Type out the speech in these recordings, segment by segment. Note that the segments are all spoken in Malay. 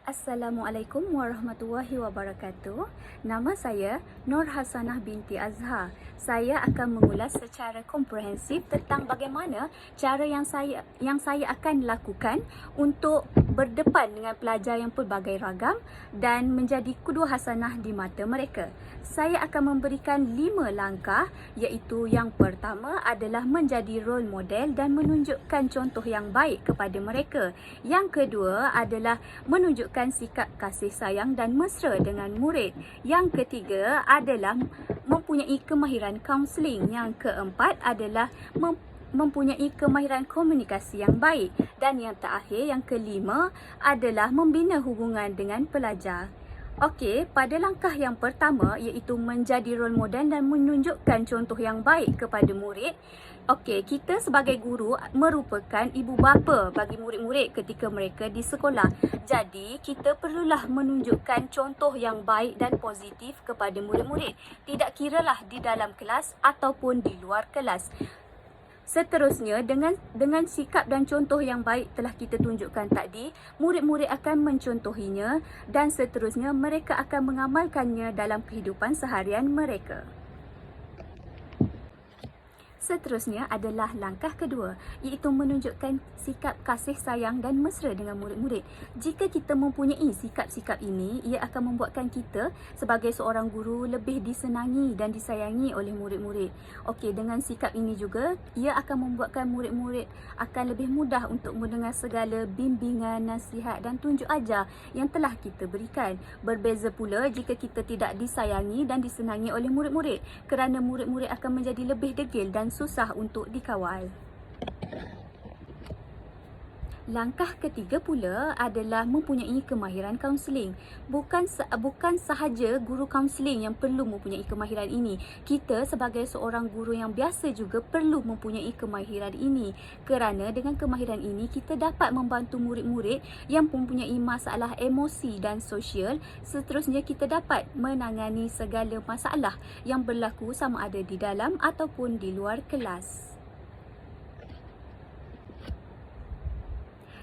Assalamualaikum warahmatullahi wabarakatuh. Nama saya Nur Hasanah binti Azhar. Saya akan mengulas secara komprehensif tentang bagaimana cara yang saya akan lakukan untuk berdepan dengan pelajar yang pelbagai ragam dan menjadi qudwah hasanah di mata mereka. Saya akan memberikan 5 langkah, iaitu yang pertama adalah menjadi role model dan menunjukkan contoh yang baik kepada mereka. Yang kedua adalah menunjukkan sikap kasih sayang dan mesra dengan murid. Yang ketiga adalah mempunyai kemahiran kaunseling. Yang keempat adalah mempunyai kemahiran komunikasi yang baik. Dan yang terakhir, yang kelima adalah membina hubungan dengan pelajar. Okey, pada langkah yang pertama iaitu menjadi role model dan menunjukkan contoh yang baik kepada murid. Okey, kita sebagai guru merupakan ibu bapa bagi murid-murid ketika mereka di sekolah. Jadi, kita perlulah menunjukkan contoh yang baik dan positif kepada murid-murid. Tidak kiralah di dalam kelas ataupun di luar kelas. Seterusnya, dengan sikap dan contoh yang baik telah kita tunjukkan tadi, murid-murid akan mencontohinya dan seterusnya mereka akan mengamalkannya dalam kehidupan seharian mereka. Seterusnya adalah langkah kedua, iaitu menunjukkan sikap kasih sayang dan mesra dengan murid-murid. Jika kita mempunyai sikap-sikap ini, ia akan membuatkan kita sebagai seorang guru lebih disenangi dan disayangi oleh murid-murid. Okey, dengan sikap ini juga, ia akan membuatkan murid-murid akan lebih mudah untuk mendengar segala bimbingan, nasihat dan tunjuk ajar yang telah kita berikan. Berbeza pula jika kita tidak disayangi dan disenangi oleh murid-murid, kerana murid-murid akan menjadi lebih degil dan susah untuk dikawal. Langkah ketiga pula adalah mempunyai kemahiran kaunseling. Bukan sahaja guru kaunseling yang perlu mempunyai kemahiran ini. Kita sebagai seorang guru yang biasa juga perlu mempunyai kemahiran ini. Kerana dengan kemahiran ini kita dapat membantu murid-murid yang mempunyai masalah emosi dan sosial. Seterusnya kita dapat menangani segala masalah yang berlaku sama ada di dalam ataupun di luar kelas.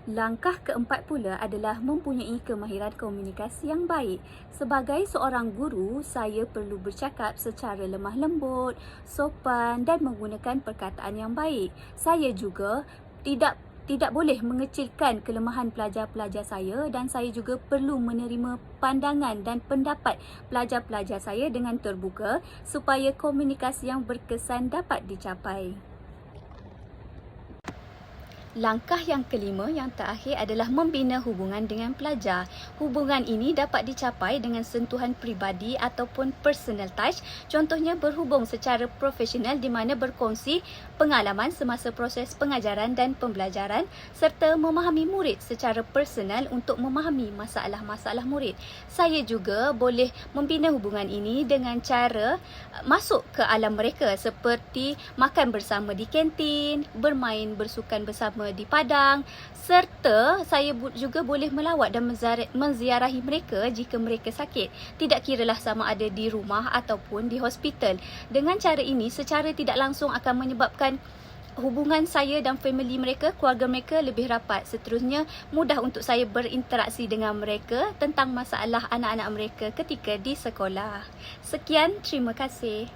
Langkah keempat pula adalah mempunyai kemahiran komunikasi yang baik. Sebagai seorang guru, saya perlu bercakap secara lemah lembut, sopan dan menggunakan perkataan yang baik. Saya juga tidak boleh mengecilkan kelemahan pelajar-pelajar saya dan saya juga perlu menerima pandangan dan pendapat pelajar-pelajar saya dengan terbuka supaya komunikasi yang berkesan dapat dicapai. Langkah yang kelima, yang terakhir adalah membina hubungan dengan pelajar. Hubungan ini dapat dicapai dengan sentuhan peribadi ataupun personal touch. Contohnya berhubung secara profesional di mana berkongsi pengalaman semasa proses pengajaran dan pembelajaran serta memahami murid secara personal untuk memahami masalah-masalah murid. Saya juga boleh membina hubungan ini dengan cara masuk ke alam mereka seperti makan bersama di kantin, bermain bersukan bersama di padang, serta saya juga boleh melawat dan menziarahi mereka jika mereka sakit, tidak kiralah sama ada di rumah ataupun di hospital. Dengan cara ini secara tidak langsung akan menyebabkan hubungan saya dan family mereka, keluarga mereka lebih rapat. Seterusnya mudah untuk saya berinteraksi dengan mereka tentang masalah anak-anak mereka ketika di sekolah. Sekian, terima kasih.